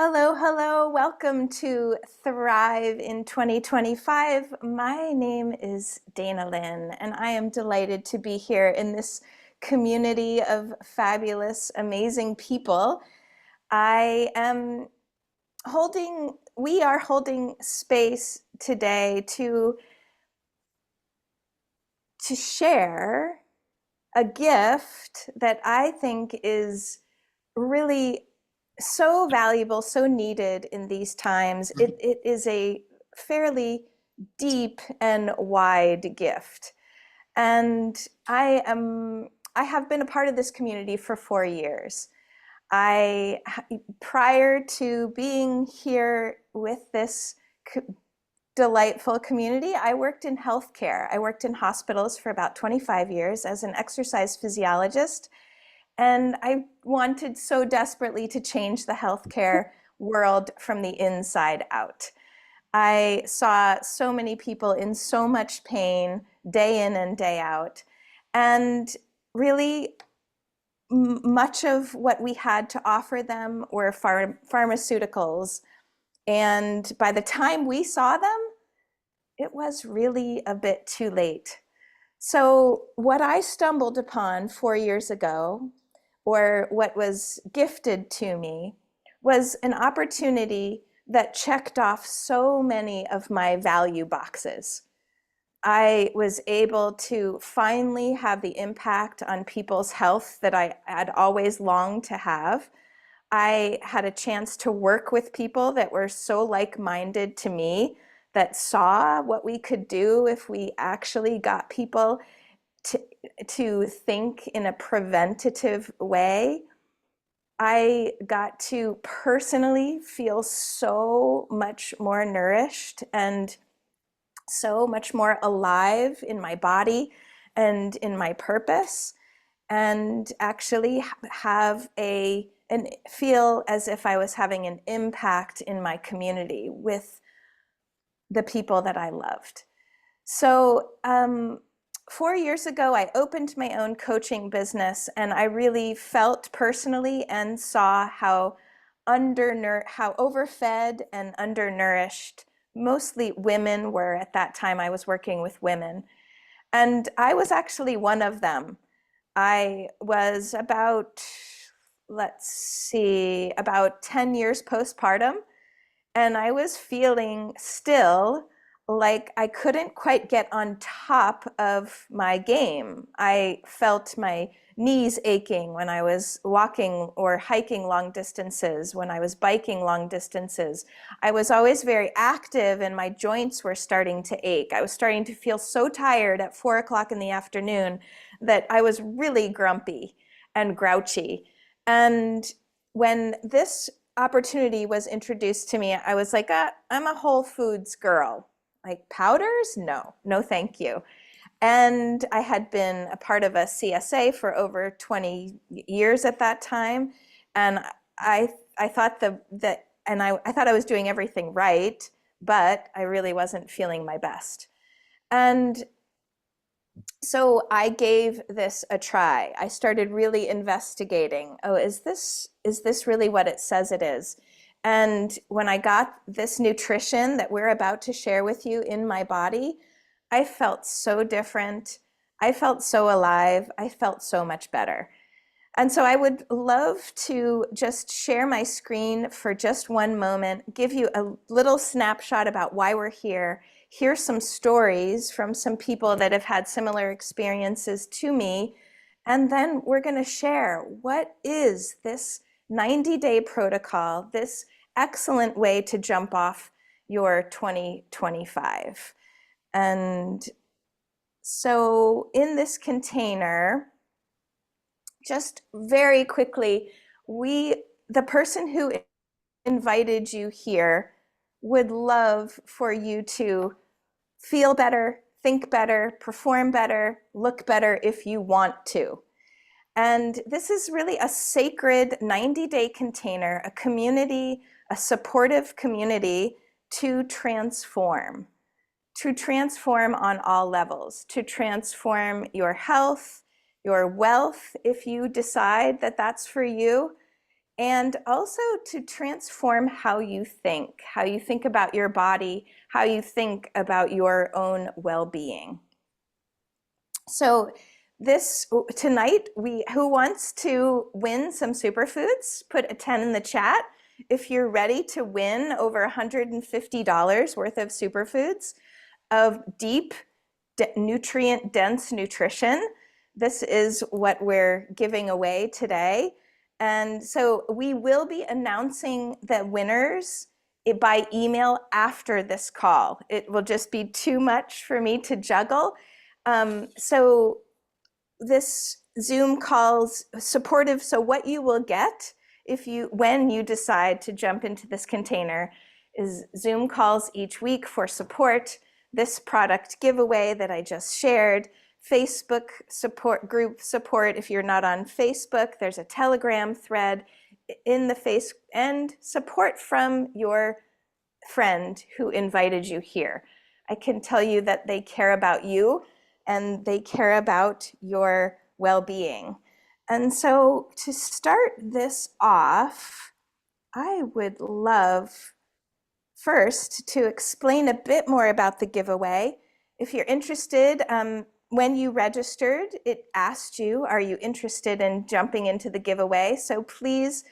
Hello, hello. Welcome to Thrive in 2025. My name is Dana Lynn, and I am delighted to be here in this community of fabulous, amazing people. I am we are holding space today to share a gift that I think is really so valuable, so needed in these times. It is a fairly deep and wide gift. And I have been a part of this community for 4 years. I, prior to being here with this delightful community, I worked in healthcare. I worked in hospitals for about 25 years as an exercise physiologist. And I wanted so desperately to change the healthcare world from the inside out. I saw so many people in so much pain day in and day out. And really, much of what we had to offer them were pharmaceuticals. And by the time we saw them, it was really a bit too late. So, what I stumbled upon 4 years ago, or what was gifted to me, was an opportunity that checked off so many of my value boxes. I was able to finally have the impact on people's health that I had always longed to have. I had a chance to work with people that were so like-minded to me, that saw what we could do if we actually got people to, to think in a preventative way. I got to personally feel so much more nourished and so much more alive in my body and in my purpose, and actually have and feel as if I was having an impact in my community with the people that I loved. So 4 years ago, I opened my own coaching business, and I really felt personally and saw how overfed and undernourished mostly women were at that time. I was working with women, and I was actually one of them. I was let's see, about 10 years postpartum, and I was feeling still like I couldn't quite get on top of my game. I felt my knees aching when I was walking or hiking long distances, when I was biking long distances. I was always very active, and my joints were starting to ache. I was starting to feel so tired at 4 o'clock in the afternoon that I was really grumpy and grouchy. And when this opportunity was introduced to me, I was like, I'm a Whole Foods girl. Like powders? No, no, thank you. And I had been a part of a CSA for over 20 years at that time. And I thought I thought I was doing everything right, but I really wasn't feeling my best. And so I gave this a try. I started really investigating. Oh, is this really what it says it is? And when I got this nutrition that we're about to share with you in my body, I felt so different. I felt so alive. I felt so much better. And so I would love to just share my screen for just one moment, give you a little snapshot about why we're here, hear some stories from some people that have had similar experiences to me, and then we're going to share what is this 90-day protocol, this excellent way to jump off your 2025. And so in this container, just very quickly, the person who invited you here would love for you to feel better, think better, perform better, look better if you want to. And this is really a sacred 90-day container, a community, a supportive community to transform on all levels, to transform your health, your wealth, if you decide that that's for you, and also to transform how you think about your body, how you think about your own well-being. So this tonight, who wants to win some superfoods? Put a 10 in the chat. If you're ready to win over $150 worth of superfoods of deep, nutrient-dense nutrition, this is what we're giving away today. And so we will be announcing the winners by email after this call. It will just be too much for me to juggle. So this Zoom calls supportive. So what you will get when you decide to jump into this container is Zoom calls each week for support, this product giveaway that I just shared, Facebook support, group support. If you're not on Facebook, there's a Telegram thread in the face, and support from your friend who invited you here. I can tell you that they care about you and they care about your well-being. And so to start this off, I would love first to explain a bit more about the giveaway. If you're interested, when you registered, it asked you, are you interested in jumping into the giveaway? So please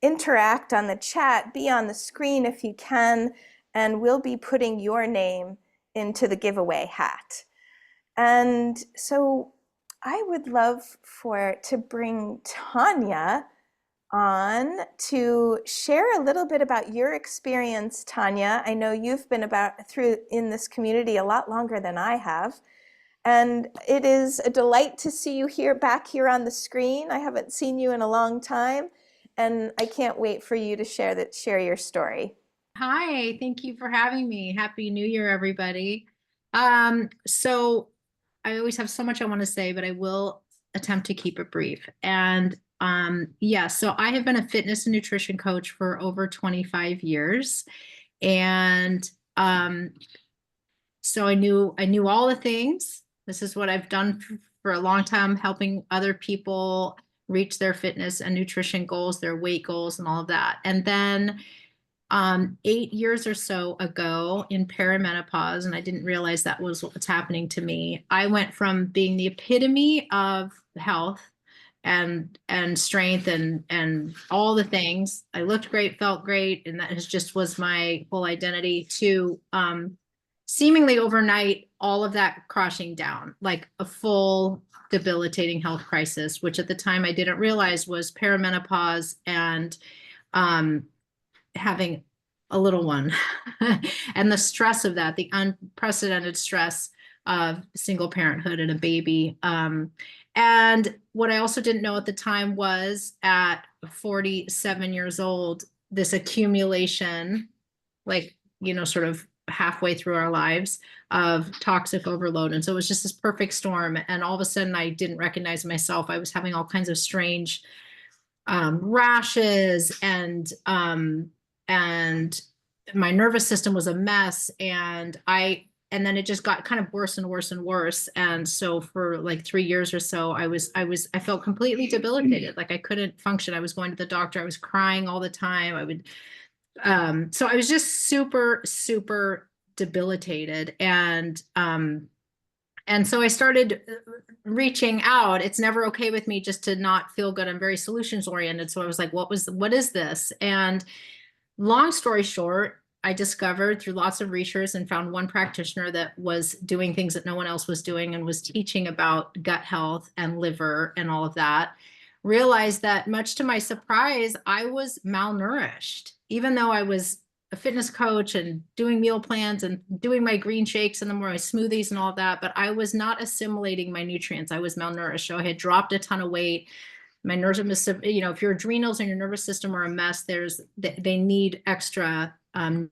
interact on the chat, be on the screen if you can, and we'll be putting your name into the giveaway hat. And so I would love to bring Tanya on to share a little bit about your experience, Tanya. I know you've been in this community a lot longer than I have. And it is a delight to see you back here on the screen. I haven't seen you in a long time, and I can't wait for you to share your story. Hi, thank you for having me. Happy New Year, everybody. So I always have so much I want to say, but I will attempt to keep it brief. And yeah, so I have been a fitness and nutrition coach for over 25 years. And so I knew all the things. This is what I've done for a long time, helping other people reach their fitness and nutrition goals, their weight goals, and all of that. And then 8 years or so ago in perimenopause, and I didn't realize that was what's happening to me. I went from being the epitome of health and strength and all the things. I looked great, felt great, and that just was my whole identity, to seemingly overnight, all of that crashing down, like a full debilitating health crisis, which at the time I didn't realize was perimenopause and having a little one and the stress of that, the unprecedented stress of single parenthood and a baby. And what I also didn't know at the time was, at 47 years old, this accumulation, like, sort of halfway through our lives, of toxic overload. And so it was just this perfect storm. And all of a sudden I didn't recognize myself. I was having all kinds of strange rashes, and my nervous system was a mess, and then it just got kind of worse and worse and worse. And so for like 3 years or so, I felt completely debilitated. Like I couldn't function. I was going to the doctor. I was crying all the time. So I was just super, super debilitated. And so I started reaching out. It's never okay with me just to not feel good. I'm very solutions oriented. So I was like, what is this? And long story short, I discovered through lots of research and found one practitioner that was doing things that no one else was doing, and was teaching about gut health and liver and all of that. Realized that, much to my surprise, I was malnourished, even though I was a fitness coach and doing meal plans and doing my green shakes and then my smoothies and all of that, but I was not assimilating my nutrients. I was malnourished. So I had dropped a ton of weight. My nervous system, if your adrenals and your nervous system are a mess, they need extra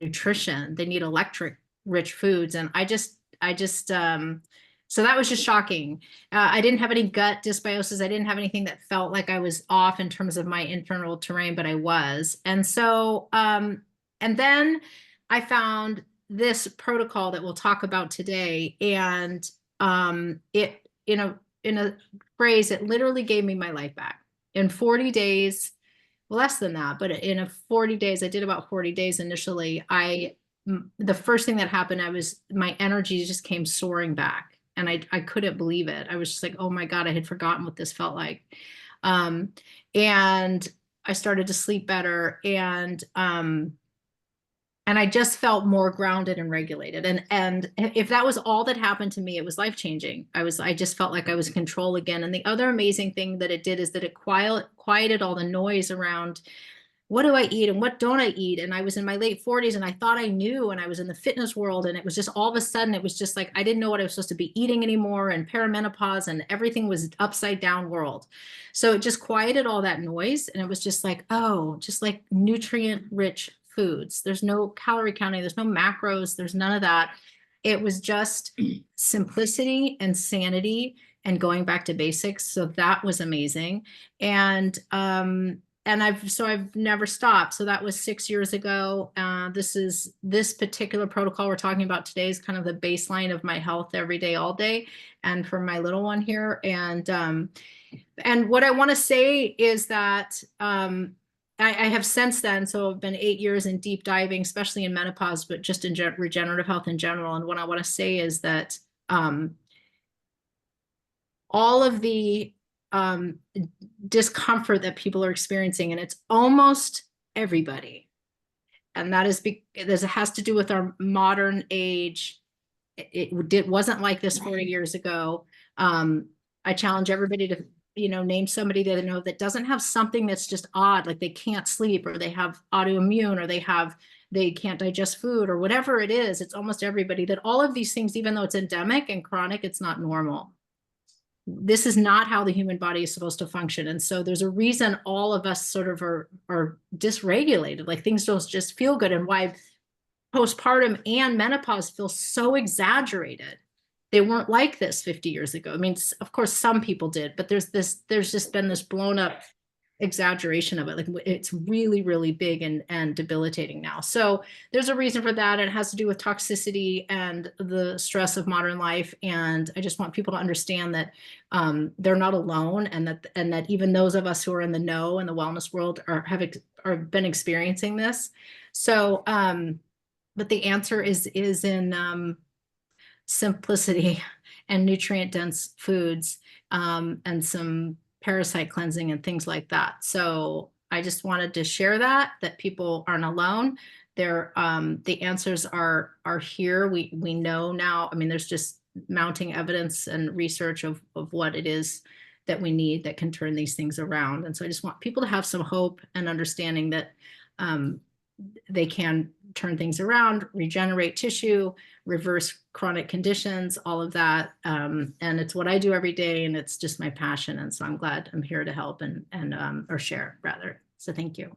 nutrition. They need electric rich foods. And so that was just shocking. I didn't have any gut dysbiosis. I didn't have anything that felt like I was off in terms of my internal terrain, but I was. And so, and then I found this protocol that we'll talk about today. And it, in a phrase, it literally gave me my life back. In 40 days, less than that, but in a 40 days, I did about 40 days initially. The first thing that happened, my energy just came soaring back, and I couldn't believe it. I was just like, oh my God, I had forgotten what this felt like. Um, and I started to sleep better, and I just felt more grounded and regulated. And if that was all that happened to me, it was life-changing. I just felt like I was in control again. And the other amazing thing that it did is that it quieted all the noise around what do I eat and what don't I eat. And I was in my late 40s and I thought I knew, and I was in the fitness world, and it was just all of a sudden, it was just like I didn't know what I was supposed to be eating anymore, and perimenopause, and everything was upside down world. So it just quieted all that noise, and it was just like, oh, just like nutrient rich foods. There's no calorie counting, there's no macros, there's none of that. It was just simplicity and sanity and going back to basics. So that was amazing. And I've never stopped. So that was 6 years ago. This particular protocol we're talking about today is kind of the baseline of my health every day, all day, and for my little one here. And what I want to say is that I have since then, so I've been 8 years in deep diving, especially in menopause, but just in regenerative health in general. And what I want to say is that all of the discomfort that people are experiencing, and it's almost everybody, and that is because it has to do with our modern age. It wasn't like this 40 years ago. I challenge everybody to name somebody that they know that doesn't have something that's just odd, like they can't sleep, or they have autoimmune, or they can't digest food, or whatever it is. It's almost everybody. That all of these things, even though it's endemic and chronic, it's not normal. This is not how the human body is supposed to function. And so there's a reason all of us sort of are dysregulated, like things don't just feel good, and why postpartum and menopause feel so exaggerated. They weren't like this 50 years ago. I mean, of course, some people did, but there's just been this blown up exaggeration of it. Like it's really, really big and debilitating now. So there's a reason for that. It has to do with toxicity and the stress of modern life. And I just want people to understand that they're not alone, and that even those of us who are in the know in the wellness world have been experiencing this. So, but the answer is in simplicity and nutrient dense foods, and some parasite cleansing and things like that. So I just wanted to share that people aren't alone. The answers are here. We know now. I mean, there's just mounting evidence and research of what it is that we need that can turn these things around. And so I just want people to have some hope and understanding that they can turn things around, regenerate tissue, reverse chronic conditions, all of that. And it's what I do every day, and it's just my passion. And so I'm glad I'm here to help and or share rather. So thank you.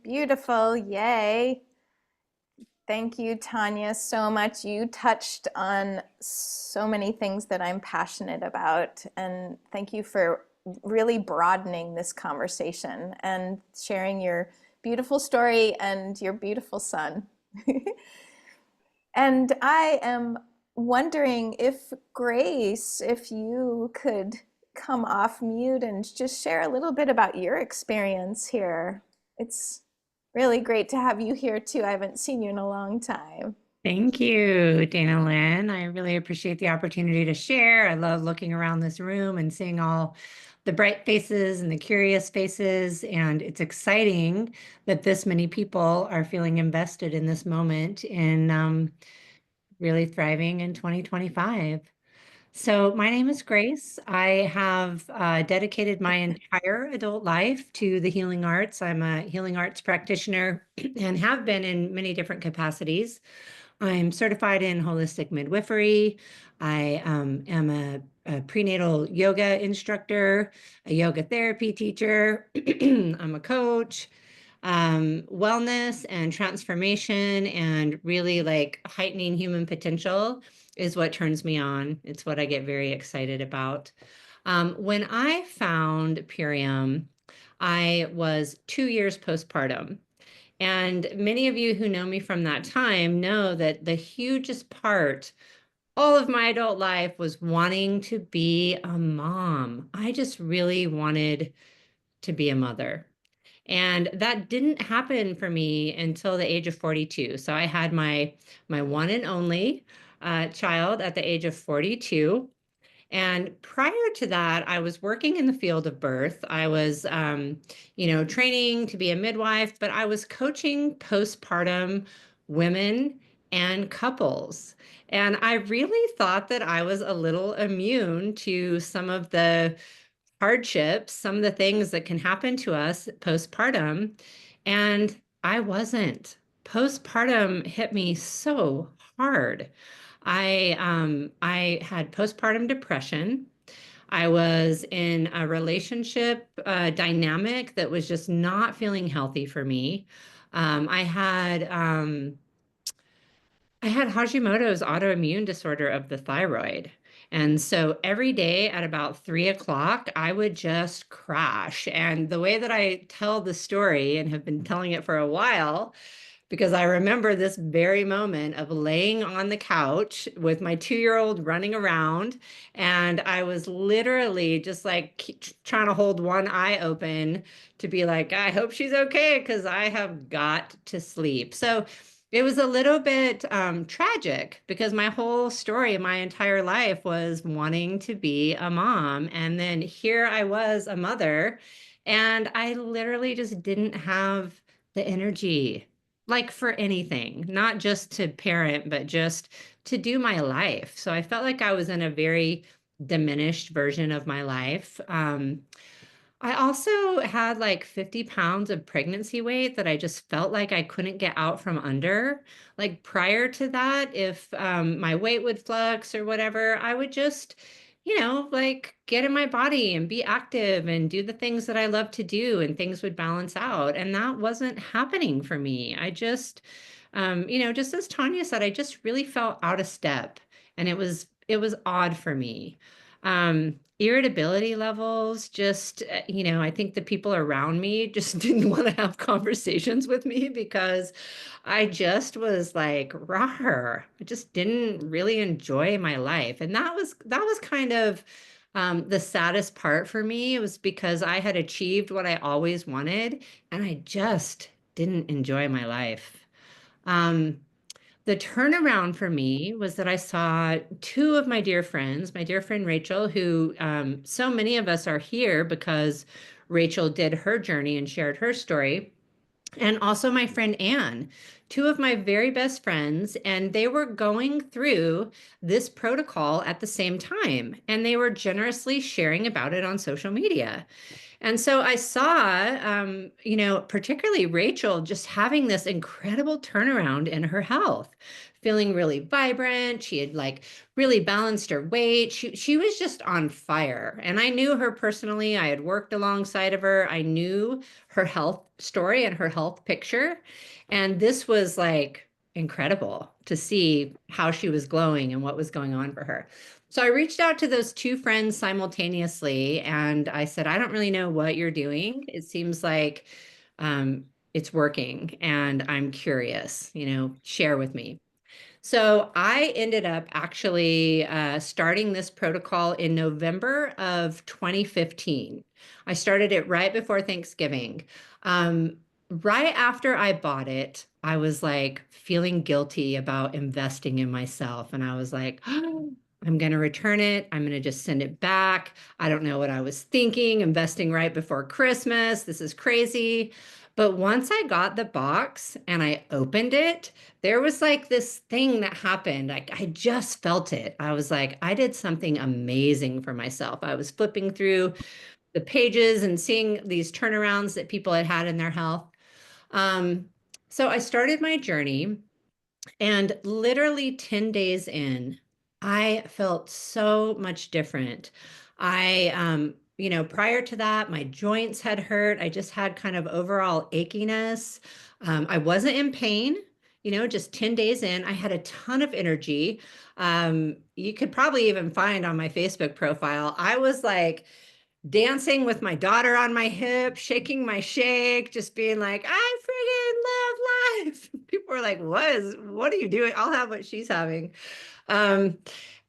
Beautiful. Yay. Thank you, Tanya, so much. You touched on so many things that I'm passionate about. And thank you for really broadening this conversation and sharing your beautiful story and your beautiful son. And I am wondering if Grace, if you could come off mute and just share a little bit about your experience here. It's really great to have you here too. I haven't seen you in a long time. Thank you, Dana Lynn. I really appreciate the opportunity to share. I love looking around this room and seeing all the bright faces and the curious faces. And it's exciting that this many people are feeling invested in this moment in really thriving in 2025. So my name is Grace. I have dedicated my entire adult life to the healing arts. I'm a healing arts practitioner and have been in many different capacities. I'm certified in holistic midwifery. I am a prenatal yoga instructor, a yoga therapy teacher. I'm a coach. Wellness and transformation and really like heightening human potential is what turns me on. It's what I get very excited about. When I found Purium, I was 2 years postpartum. And many of you who know me from that time know that the hugest part all of my adult life was wanting to be a mom. I just really wanted to be a mother. And that didn't happen for me until the age of 42. So I had my one and only child at the age of 42. And prior to that, I was working in the field of birth. I was, training to be a midwife, but I was coaching postpartum women and couples. And I really thought that I was a little immune to some of the hardships, some of the things that can happen to us postpartum. And I wasn't. Postpartum hit me so hard. I had postpartum depression. I was in a relationship dynamic that was just not feeling healthy for me. Um, I had um, I had Hashimoto's autoimmune disorder of the thyroid. And so every day at about 3 o'clock, I would just crash. And the way that I tell the story and have been telling it for a while, because I remember this very moment of laying on the couch with my 2-year-old running around. And I was literally just like trying to hold one eye open to be like, I hope she's okay because I have got to sleep. So it was a little bit tragic because my whole story, my entire life was wanting to be a mom. And then here I was a mother, and I literally just didn't have the energy, like for anything, not just to parent, but just to do my life. So I felt like I was in a very diminished version of my life. I also had like 50 pounds of pregnancy weight that I just felt like I couldn't get out from under. Like prior to that, if my weight would flux or whatever, I would just, like get in my body and be active and do the things that I love to do, and things would balance out. And that wasn't happening for me. I just, just as Tanya said, I just really felt out of step, and it was odd for me. Irritability levels, just, I think the people around me just didn't want to have conversations with me because I just was like, rawr. I just didn't really enjoy my life. And that was kind of the saddest part for me. It was because I had achieved what I always wanted, and I just didn't enjoy my life. Um, the turnaround for me was that I saw two of my dear friends, my dear friend Rachel, who so many of us are here because Rachel did her journey and shared her story, and also my friend Anne, two of my very best friends, and they were going through this protocol at the same time, and they were generously sharing about it on social media. And so I saw, particularly Rachel just having this incredible turnaround in her health, feeling really vibrant. She had like really balanced her weight. She was just on fire. And I knew her personally. I had worked alongside of her. I knew her health story and her health picture. And this was like incredible to see how she was glowing and what was going on for her. So I reached out to those two friends simultaneously, and I said, I don't really know what you're doing. It seems like it's working, and I'm curious, share with me. So I ended up actually starting this protocol in November of 2015. I started it right before Thanksgiving. Um, right after I bought it, I was like feeling guilty about investing in myself. And I was like, oh, I'm going to return it. I'm going to just send it back. I don't know what I was thinking, investing right before Christmas. This is crazy. But once I got the box and I opened it, there was like this thing that happened. I just felt it. I was like, I did something amazing for myself. I was flipping through the pages and seeing these turnarounds that people had had in their health. Um, so I started my journey, and literally 10 days in, I felt so much different. Prior to that, my joints had hurt. I just had kind of overall achiness. I wasn't in pain, just 10 days in. I had a ton of energy. You could probably even find on my Facebook profile, I was like, dancing with my daughter on my hip, shaking my shake, just being like, I friggin' love life. People were like, what are you doing? I'll have what she's having. Um,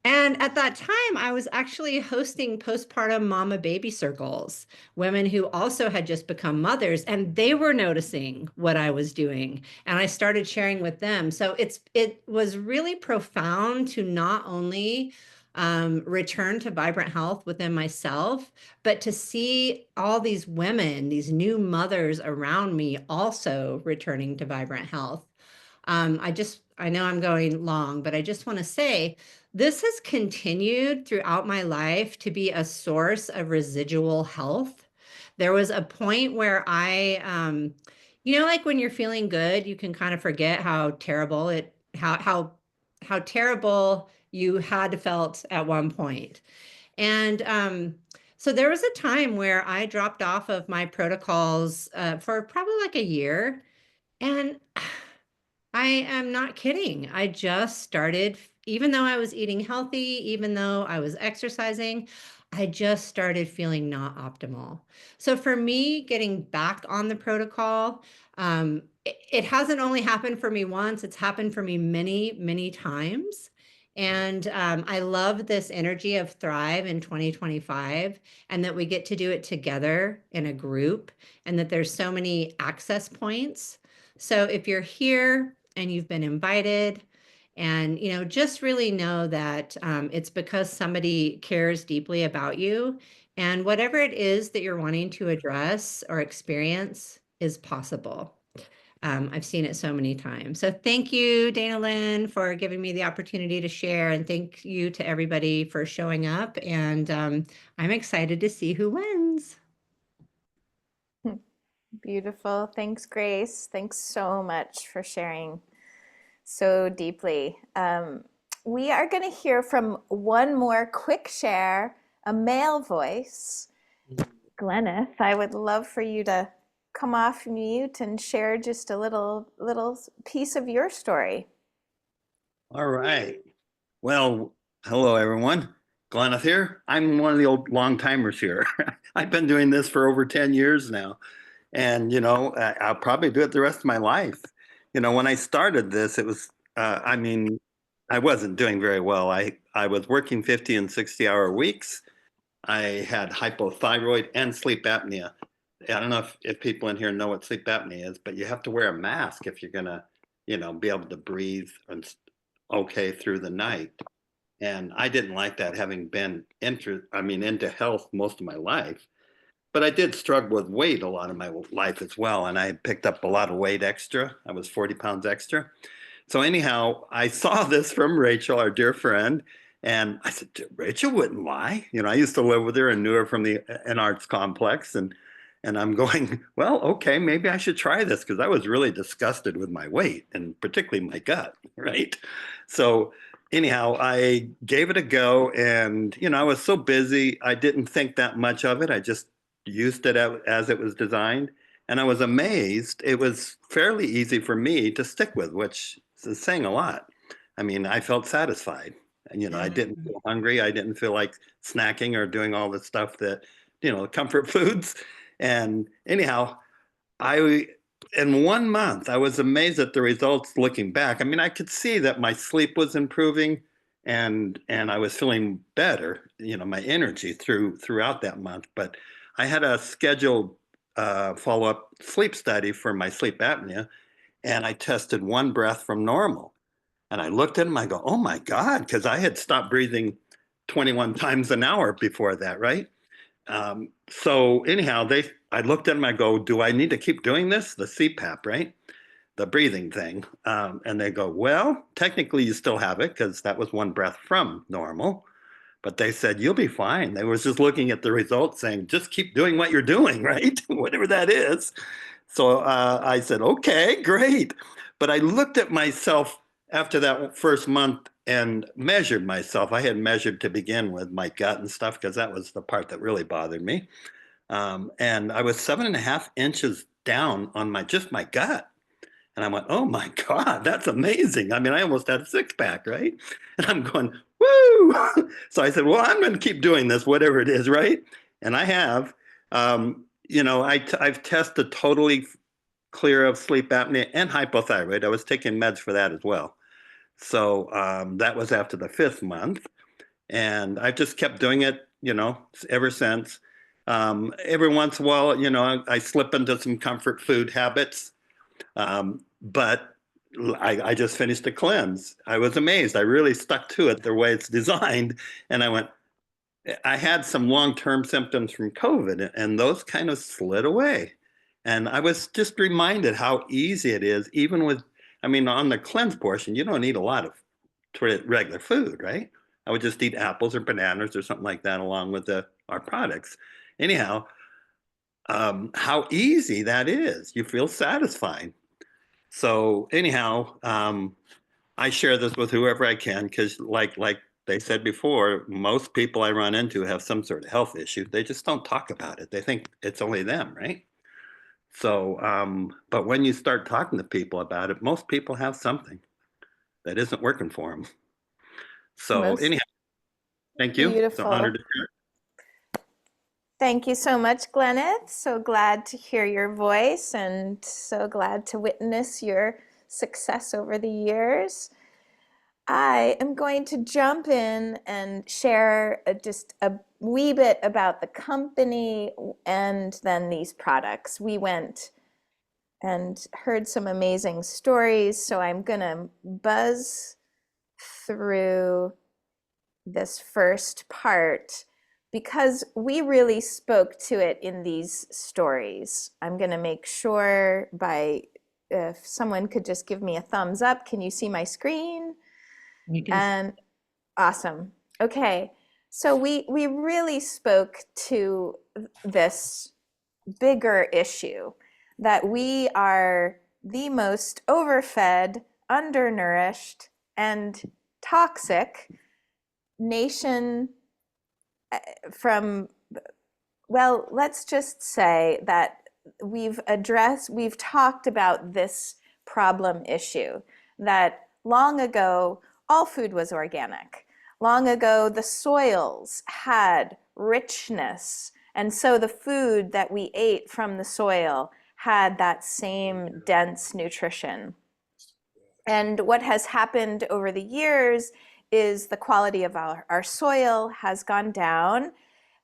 And at that time, I was actually hosting postpartum mama baby circles, women who also had just become mothers, and they were noticing what I was doing. And I started sharing with them. So it was really profound to not only return to vibrant health within myself, but to see all these women, these new mothers around me also returning to vibrant health. I know I'm going long, but I just want to say this has continued throughout my life to be a source of residual health. There was a point where like when you're feeling good, you can kind of forget how terrible how terrible you had felt at one point. And so there was a time where I dropped off of my protocols for probably like a year. And I am not kidding. I just started, even though I was eating healthy, even though I was exercising, I just started feeling not optimal. So for me, getting back on the protocol, it hasn't only happened for me once, it's happened for me many, many times. And I love this energy of Thrive in 2025 and that we get to do it together in a group and that there's so many access points. So if you're here and you've been invited, and just really know that it's because somebody cares deeply about you, and whatever it is that you're wanting to address or experience is possible. I've seen it so many times. So thank you, Dana Lynn, for giving me the opportunity to share, and thank you to everybody for showing up. And I'm excited to see who wins. Beautiful. Thanks, Grace. Thanks so much for sharing so deeply. We are going to hear from one more quick share, a male voice. Gleneth, I would love for you to come off mute and share just a little piece of your story. All right. Well, hello, everyone. Gleneth here. I'm one of the old long timers here. I've been doing this for over 10 years now. And, I'll probably do it the rest of my life. When I started this, it was, I wasn't doing very well. I was working 50 and 60-hour weeks. I had hypothyroid and sleep apnea. I don't know if people in here know what sleep apnea is, but you have to wear a mask if you're going to, be able to breathe okay through the night. And I didn't like that, having been into health most of my life. But I did struggle with weight a lot of my life as well. And I picked up a lot of weight extra. I was 40 pounds extra. So anyhow, I saw this from Rachel, our dear friend. And I said, Rachel wouldn't lie. I used to live with her and knew her from an arts complex. And I'm going, well, okay, maybe I should try this, because I was really disgusted with my weight and particularly my gut, right? So anyhow, I gave it a go. And, I was so busy, I didn't think that much of it. I just used it as it was designed. And I was amazed. It was fairly easy for me to stick with, which is saying a lot. I felt satisfied. I didn't feel hungry. I didn't feel like snacking or doing all the stuff that, comfort foods. And anyhow, in 1 month, I was amazed at the results looking back. I could see that my sleep was improving and I was feeling better, my energy throughout that month. But I had a scheduled follow-up sleep study for my sleep apnea, and I tested one breath from normal. And I looked at him, I go, oh my God, because I had stopped breathing 21 times an hour before that, right? So anyhow, I looked at him, I go, do I need to keep doing this? The CPAP, right? The breathing thing. And they go, well, technically you still have it, because that was one breath from normal. But they said, you'll be fine. They was just looking at the results saying, just keep doing what you're doing, right? Whatever that is. So I said, okay, great. But I looked at myself after that first month and measured myself. I had measured to begin with my gut and stuff, because that was the part that really bothered me. And I was 7.5 inches down on just my gut. And I went, oh my God, that's amazing. I almost had a six-pack, right? And I'm going, woo! So I said, well, I'm going to keep doing this, whatever it is, right? And I have. I've tested totally clear of sleep apnea and hypothyroid. I was taking meds for that as well. So that was after the 5th month. And I've just kept doing it, ever since. Every once in a while, I slip into some comfort food habits. But I just finished a cleanse. I was amazed. I really stuck to it the way it's designed. And I had some long-term symptoms from COVID, and those kind of slid away. And I was just reminded how easy it is, even with, on the cleanse portion, you don't eat a lot of regular food, right? I would just eat apples or bananas or something like that along with our products. Anyhow, how easy that is. You feel satisfied. So anyhow, I share this with whoever I can because like they said before, most people I run into have some sort of health issue. They just don't talk about it. They think it's only them, right? So, but when you start talking to people about it, most people have something that isn't working for them. So Most anyhow, thank you. It's an honor beautiful. to share. Thank you so much, Glenneth. So glad to hear your voice and so glad to witness your success over the years. I am going to jump in and share just a wee bit about the company and then these products. We went and heard some amazing stories, so I'm going to buzz through this first part because we really spoke to it in these stories. I'm going to make sure if someone could just give me a thumbs up. Can you see my screen? You can And awesome. Okay. So we really spoke to this bigger issue that we are the most overfed, undernourished, and toxic nation let's just say that we've talked about this problem issue, that long ago, all food was organic. Long ago, the soils had richness, and so the food that we ate from the soil had that same dense nutrition. And what has happened over the years is the quality of our soil has gone down.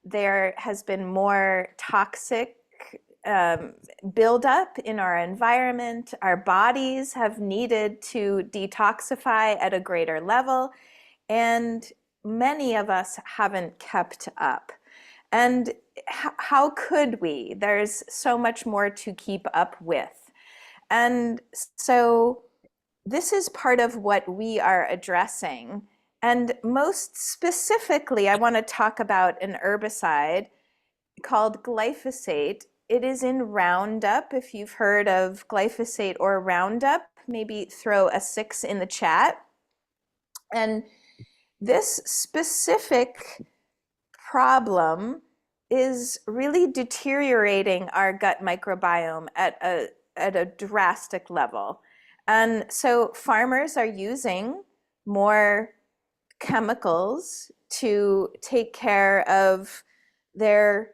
There has been more toxic buildup in our environment. Our bodies have needed to detoxify at a greater level, and many of us haven't kept up. And how could we? There's so much more to keep up with. And so this is part of what we are addressing. And most specifically, I want to talk about an herbicide called glyphosate. It is in Roundup. If you've heard of glyphosate or Roundup, maybe throw a 6 in the chat. And this specific problem is really deteriorating our gut microbiome at a drastic level. And so farmers are using more chemicals to take care of their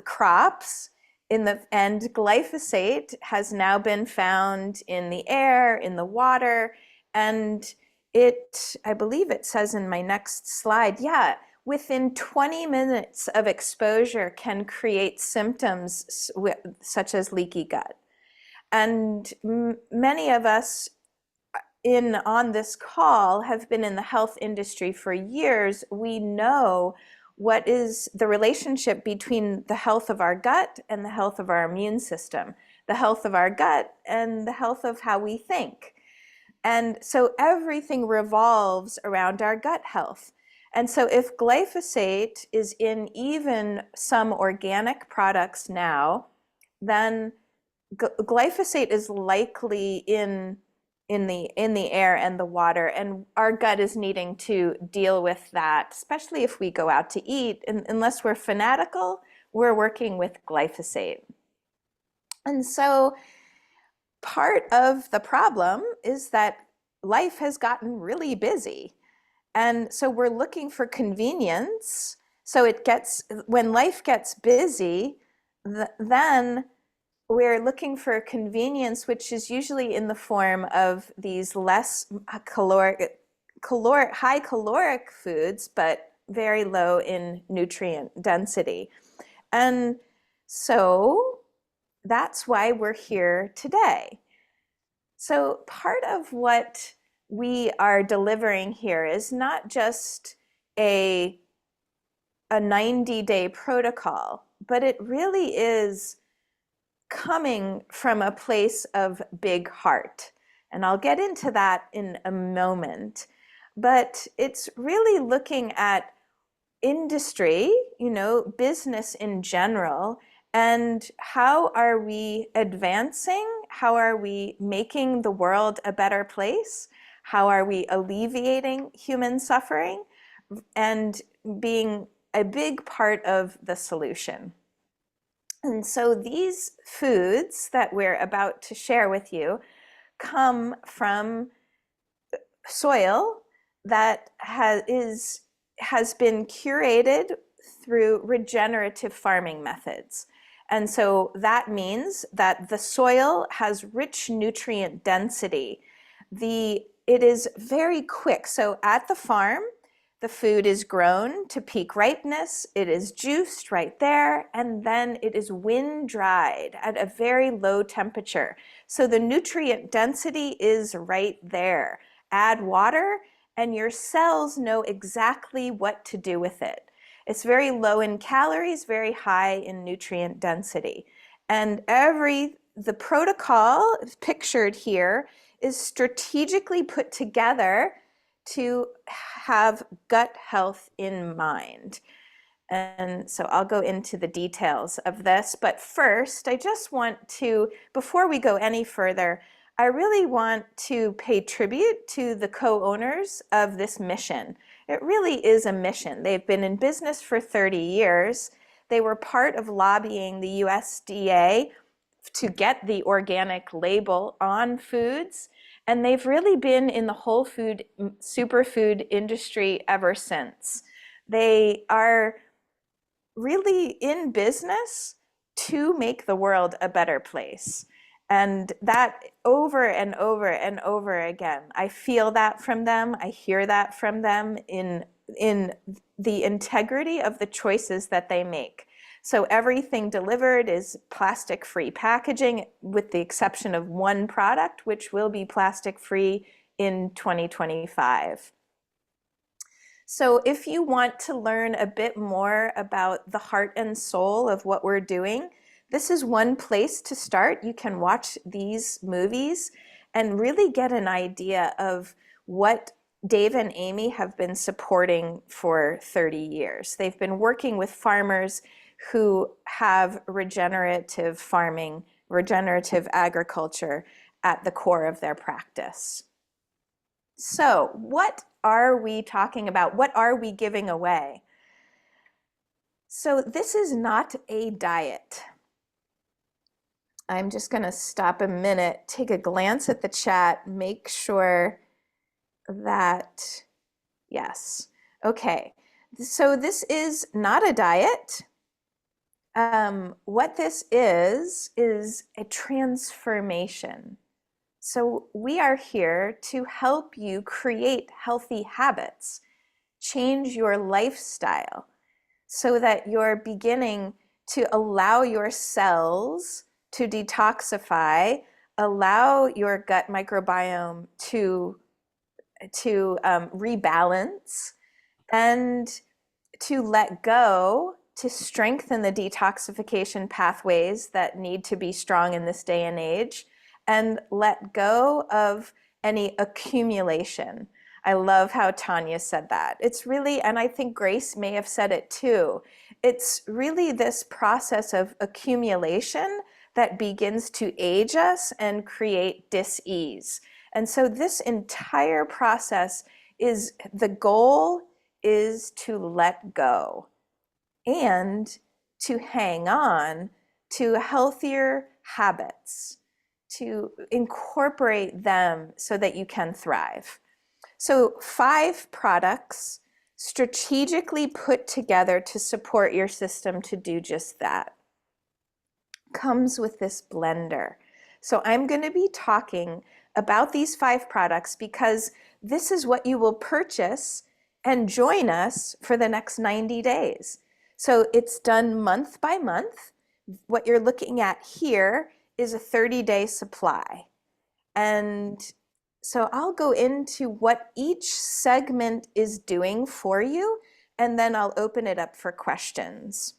crops and glyphosate has now been found in the air, in the water, and I believe it says in my next slide, within 20 minutes of exposure can create symptoms such as leaky gut. And many of us on this call have been in the health industry for years. We know what is the relationship between the health of our gut and the health of our immune system, the health of our gut and the health of how we think. And so everything revolves around our gut health. And so if glyphosate is in even some organic products now, then glyphosate is likely in the air and the water, and our gut is needing to deal with that, especially if we go out to eat. And unless we're fanatical, we're working with glyphosate. And so part of the problem is that life has gotten really busy. And so we're looking for convenience. So when life gets busy, then we're looking for convenience, which is usually in the form of these less high caloric foods, but very low in nutrient density. And so that's why we're here today. So part of what we are delivering here is not just a 90-day protocol, but it really is coming from a place of big heart. And I'll get into that in a moment. But it's really looking at industry, business in general, and how are we advancing? How are we making the world a better place? How are we alleviating human suffering and being a big part of the solution? And so these foods that we're about to share with you come from soil that has been curated through regenerative farming methods. And so that means that the soil has rich nutrient density. It is very quick. So at the farm, the food is grown to peak ripeness, it is juiced right there, and then it is wind dried at a very low temperature. So the nutrient density is right there. Add water, and your cells know exactly what to do with it. It's very low in calories, very high in nutrient density. And the protocol pictured here is strategically put together to have gut health in mind. And so I'll go into the details of this. But first, I just want to, before we go any further, I really want to pay tribute to the co-owners of this mission. It really is a mission. They've been in business for 30 years. They were part of lobbying the USDA to get the organic label on foods. And they've really been in the whole food, superfood industry ever since. They are really in business to make the world a better place. And that over and over and over again, I feel that from them. I hear that from them in the integrity of the choices that they make. So everything delivered is plastic-free packaging, with the exception of one product, which will be plastic-free in 2025. So if you want to learn a bit more about the heart and soul of what we're doing, this is one place to start. You can watch these movies and really get an idea of what Dave and Amy have been supporting for 30 years. They've been working with farmers who have regenerative farming, regenerative agriculture at the core of their practice. So what are we talking about? What are we giving away? So this is not a diet. I'm just going to stop a minute, take a glance at the chat, make sure that, yes. Okay, so this is not a diet. What this is a transformation. So we are here to help you create healthy habits, change your lifestyle so that you're beginning to allow your cells to detoxify, allow your gut microbiome to rebalance, and to let go, to strengthen the detoxification pathways that need to be strong in this day and age, and let go of any accumulation. I love how Tanya said that. It's really, and I think Grace may have said it too, it's really this process of accumulation that begins to age us and create dis-ease. And so this entire process is, the goal is to let go and to hang on to healthier habits, to incorporate them so that you can thrive. So 5 products strategically put together to support your system to do just that. Comes with this blender. So I'm going to be talking about these 5 products because this is what you will purchase and join us for the next 90 days. So it's done month by month. What you're looking at here is a 30-day supply. And so I'll go into what each segment is doing for you, and then I'll open it up for questions.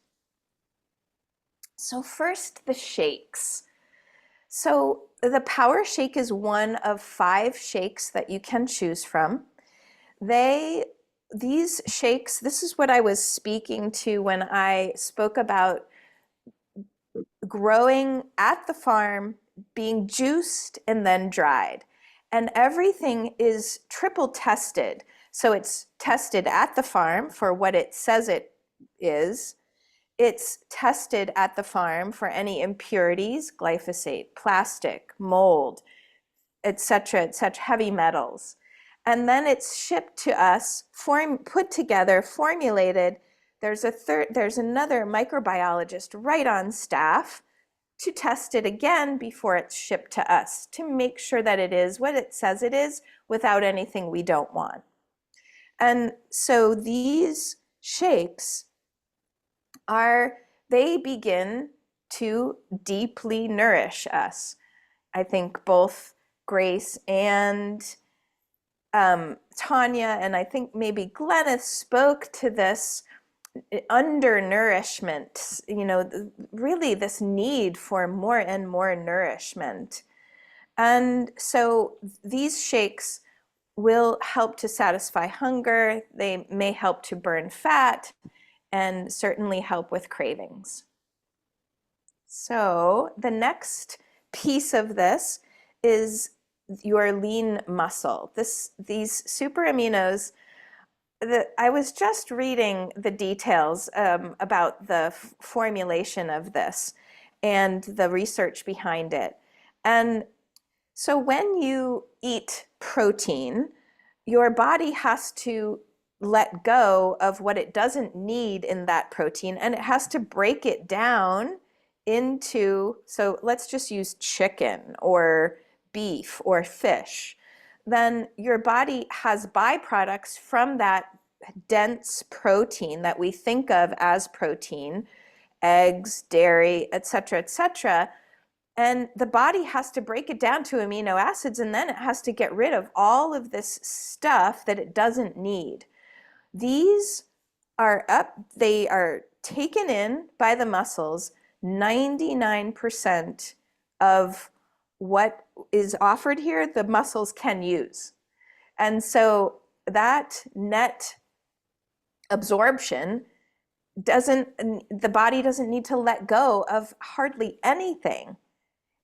So first, the shakes. So the Power Shake is one of 5 shakes that you can choose from. These shakes, this is what I was speaking to when I spoke about growing at the farm, being juiced and then dried. And everything is triple tested. So it's tested at the farm for what it says it is. It's tested at the farm for any impurities, glyphosate, plastic, mold, etc., heavy metals. And then it's shipped to us, put together, formulated. There's another microbiologist right on staff to test it again before it's shipped to us to make sure that it is what it says it is without anything we don't want. And so these shakes they begin to deeply nourish us. I think both Grace and Tanya, and I think maybe Gleneth spoke to this undernourishment, really this need for more and more nourishment. And so these shakes will help to satisfy hunger. They may help to burn fat and certainly help with cravings. So the next piece of this is your lean muscle. These super aminos, I was just reading the details about the formulation of this and the research behind it. And so when you eat protein, your body has to let go of what it doesn't need in that protein, and it has to break it down into, so let's just use chicken or beef or fish. Then your body has byproducts from that dense protein that we think of as protein, eggs, dairy, etc., etc. And the body has to break it down to amino acids, and then it has to get rid of all of this stuff that it doesn't need. These they are taken in by the muscles. 99% of what is offered here, the muscles can use. And so that net absorption the body doesn't need to let go of hardly anything.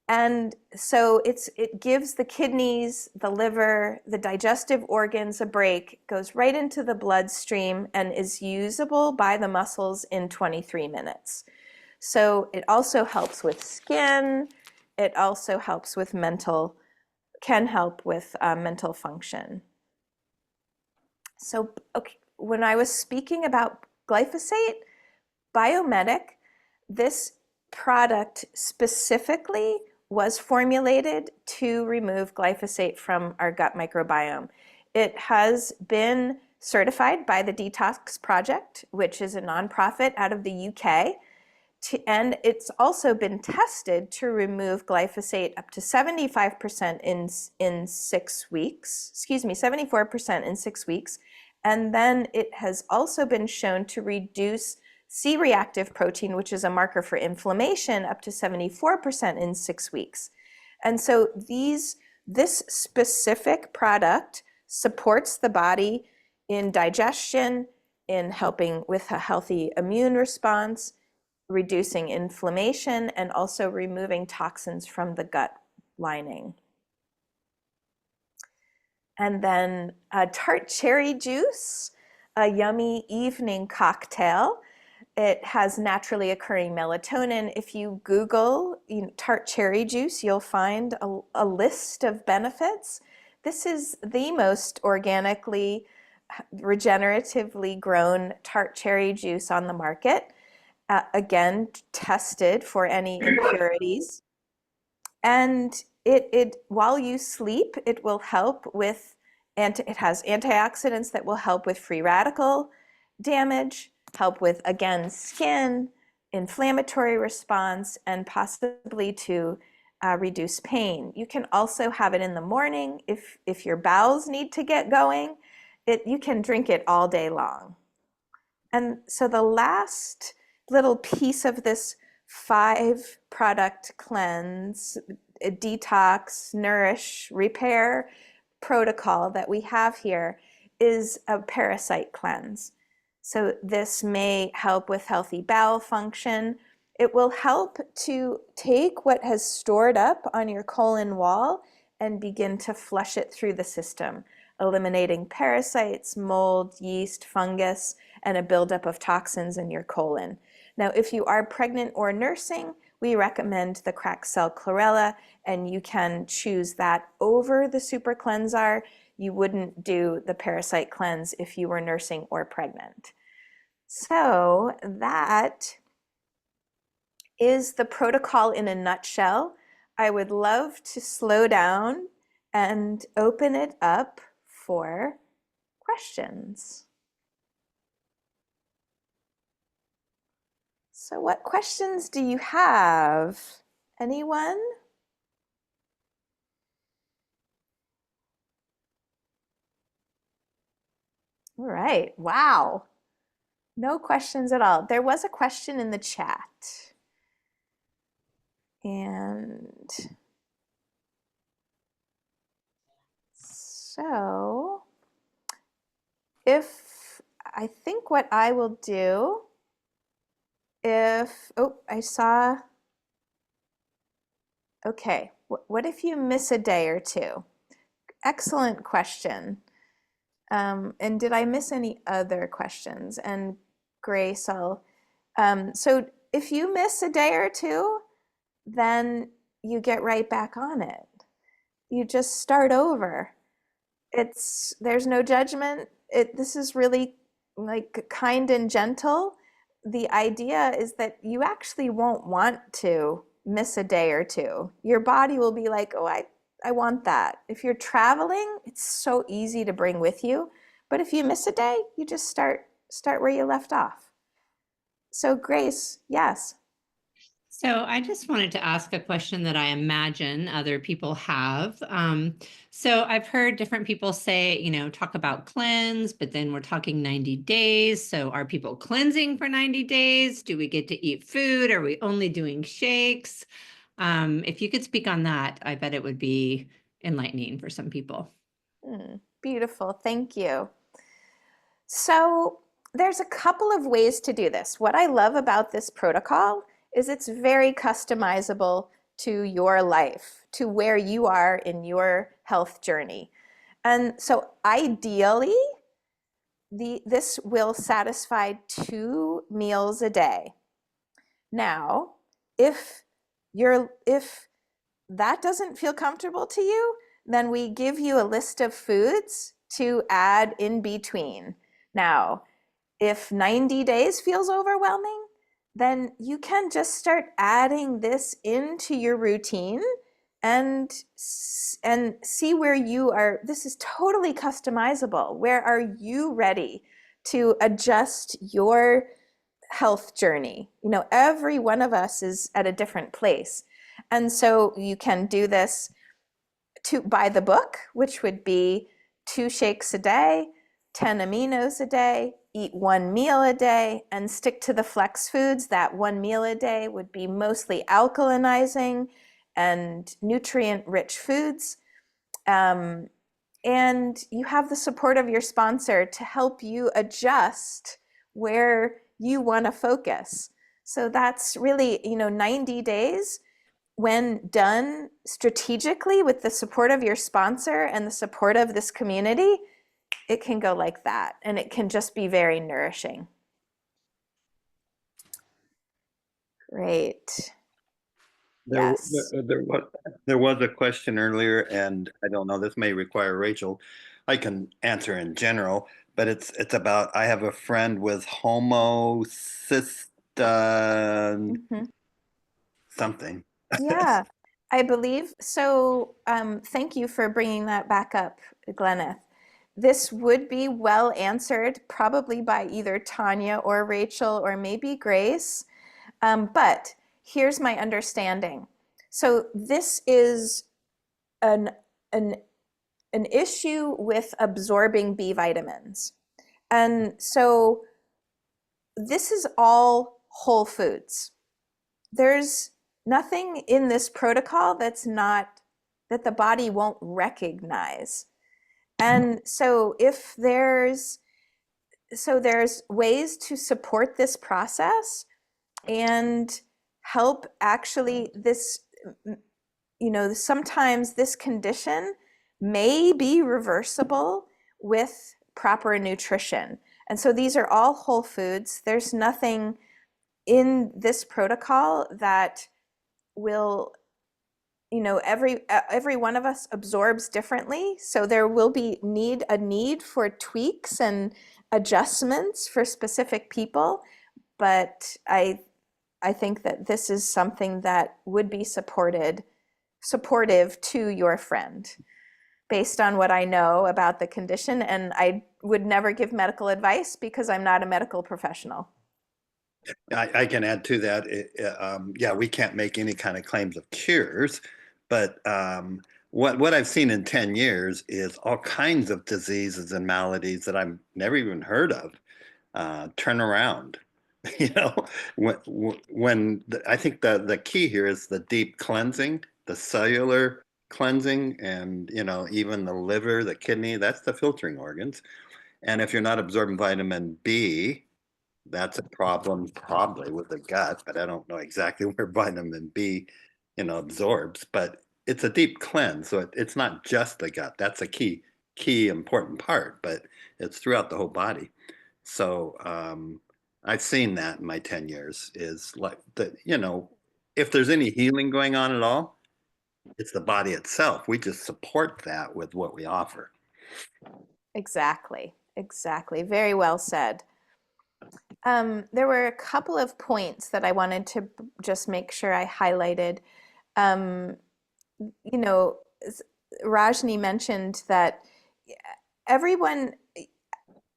And so it gives the kidneys, the liver, the digestive organs a break, goes right into the bloodstream, and is usable by the muscles in 23 minutes. So it also helps with skin. It also helps with can help with mental function. So when I was speaking about glyphosate, Biomedic, this product specifically was formulated to remove glyphosate from our gut microbiome. It has been certified by the Detox Project, which is a nonprofit out of the UK, and it's also been tested to remove glyphosate up to 75% in 6 weeks, 74% in 6 weeks. And then it has also been shown to reduce C-reactive protein, which is a marker for inflammation, up to 74% in 6 weeks. And so this specific product supports the body in digestion, in helping with a healthy immune response, reducing inflammation, and also removing toxins from the gut lining. And then tart cherry juice, a yummy evening cocktail. It has naturally occurring melatonin. If you Google tart cherry juice, you'll find a list of benefits. This is the most organically, regeneratively grown tart cherry juice on the market. Again, tested for any impurities. And while you sleep, it will help with it has antioxidants that will help with free radical damage, help with, again, skin, inflammatory response, and possibly to reduce pain. You can also have it in the morning if your bowels need to get going. You can drink it all day long. And so the last little piece of this 5-product cleanse, detox, nourish, repair protocol that we have here is a parasite cleanse. So this may help with healthy bowel function. It will help to take what has stored up on your colon wall and begin to flush it through the system, eliminating parasites, mold, yeast, fungus, and a buildup of toxins in your colon. Now, if you are pregnant or nursing, we recommend the cracked cell chlorella, and you can choose that over the super cleanser. You wouldn't do the parasite cleanse if you were nursing or pregnant. So that is the protocol in a nutshell. I would love to slow down and open it up for questions. So what questions do you have? Anyone? All right. Wow. No questions at all. There was a question in the chat. And so I think what I will do, I saw, okay, what if you miss a day or two? Excellent question. And did I miss any other questions? And Grace, so if you miss a day or two, then you get right back on it. You just start over. There's no judgment. This is really like kind and gentle. The idea is that you actually won't want to miss a day or two. Your body will be like, oh, I want that. If you're traveling, it's so easy to bring with you. But if you miss a day, you just start where you left off. So Grace, yes. So I just wanted to ask a question that I imagine other people have. So I've heard different people say, talk about cleanse, but then we're talking 90 days. So are people cleansing for 90 days? Do we get to eat food? Are we only doing shakes? If you could speak on that, I bet it would be enlightening for some people. Beautiful. Thank you. So there's a couple of ways to do this. What I love about this protocol is it's very customizable to your life, to where you are in your health journey. And so ideally, this will satisfy 2 meals a day. Now, if that doesn't feel comfortable to you, then we give you a list of foods to add in between. Now, if 90 days feels overwhelming, then you can just start adding this into your routine and see where you are. This is totally customizable. Where are you ready to adjust your health journey? Every one of us is at a different place. And so you can do this by the book, which would be 2 shakes a day, 10 aminos a day, eat 1 meal a day, and stick to the flex foods. That 1 meal a day would be mostly alkalinizing and nutrient-rich foods. And you have the support of your sponsor to help you adjust where you want to focus. So that's really, 90 days. When done strategically with the support of your sponsor and the support of this community, it can go like that, and it can just be very nourishing. Great. Yes. There was a question earlier, and I don't know, this may require Rachel. I can answer in general, but it's about, I have a friend with something. Yeah, I believe so. Thank you for bringing that back up, Gleneth. this would be well answered probably by either Tanya or Rachel or maybe Grace. But here's my understanding. So this is an issue with absorbing B vitamins. And so this is all whole foods. There's nothing in this protocol that the body won't recognize. And so if there's ways to support this process and help actually this, sometimes this condition may be reversible with proper nutrition. And so these are all whole foods. There's nothing in this protocol that will, every one of us absorbs differently. So there will be a need for tweaks and adjustments for specific people. But I think that this is something that would be supportive to your friend based on what I know about the condition. And I would never give medical advice because I'm not a medical professional. I can add to that. Yeah, we can't make any kind of claims of cures, but what I've seen in 10 years is all kinds of diseases and maladies that I've never even heard of turn around. I think the key here is the deep cleansing, the cellular cleansing, and even the liver, the kidney, that's the filtering organs. And if you're not absorbing vitamin B, that's a problem probably with the gut, but I don't know exactly where vitamin B, absorbs, but it's a deep cleanse. So it's not just the gut. That's a key important part, but it's throughout the whole body. So I've seen that in my 10 years is like that, if there's any healing going on at all, it's the body itself. We just support that with what we offer. Exactly. Very well said. There were a couple of points that I wanted to just make sure I highlighted. Rajni mentioned that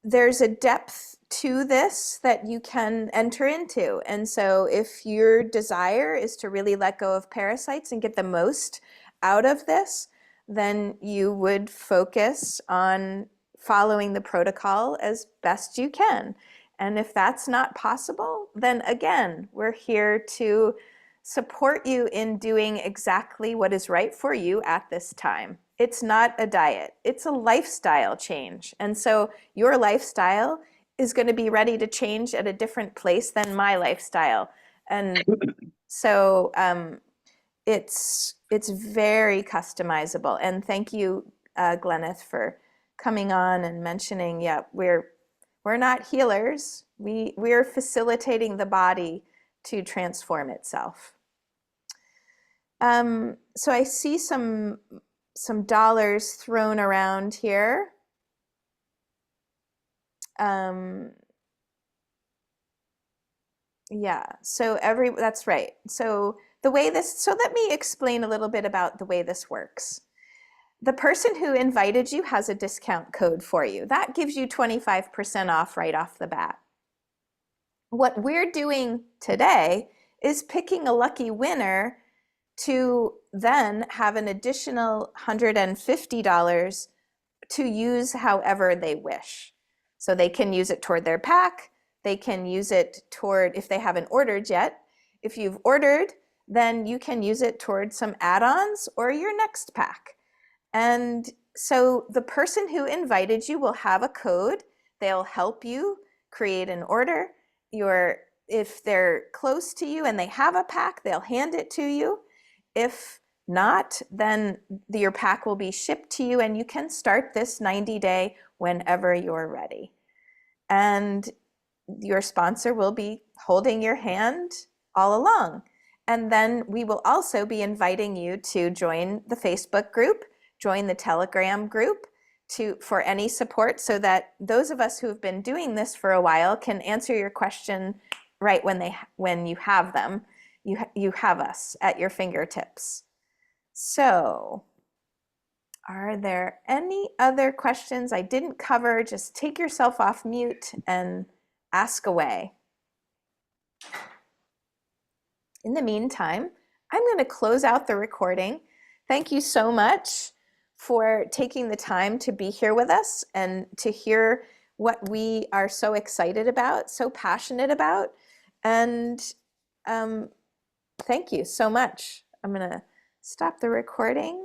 there's a depth to this that you can enter into. And so if your desire is to really let go of parasites and get the most out of this, then you would focus on following the protocol as best you can. And if that's not possible, then again, we're here to support you in doing exactly what is right for you at this time. It's not a diet, it's a lifestyle change. And so your lifestyle is going to be ready to change at a different place than my lifestyle. And so it's very customizable. And thank you, Gleneth, for coming on and mentioning, we're not healers. We're facilitating the body to transform itself. So I see some dollars thrown around here. So that's right. So let me explain a little bit about the way this works. The person who invited you has a discount code for you. That gives you 25% off right off the bat. What we're doing today is picking a lucky winner to then have an additional $150 to use however they wish. So they can use it toward their pack. They can use it toward, if they haven't ordered yet. If you've ordered, then you can use it toward some add-ons or your next pack. And so the person who invited you will have a code. They'll help you create an order. If they're close to you and they have a pack, they'll hand it to you. If not, then your pack will be shipped to you and you can start this 90-day whenever you're ready. And your sponsor will be holding your hand all along. And then we will also be inviting you to join the Facebook group, join the Telegram group for any support, so that those of us who have been doing this for a while can answer your question right when you have them. You have us at your fingertips. So Are there any other questions I didn't cover? Just take yourself off mute and ask away. In the meantime, I'm going to close out the recording. Thank you so much for taking the time to be here with us and to hear what we are so excited about, so passionate about. And thank you so much. I'm going to stop the recording.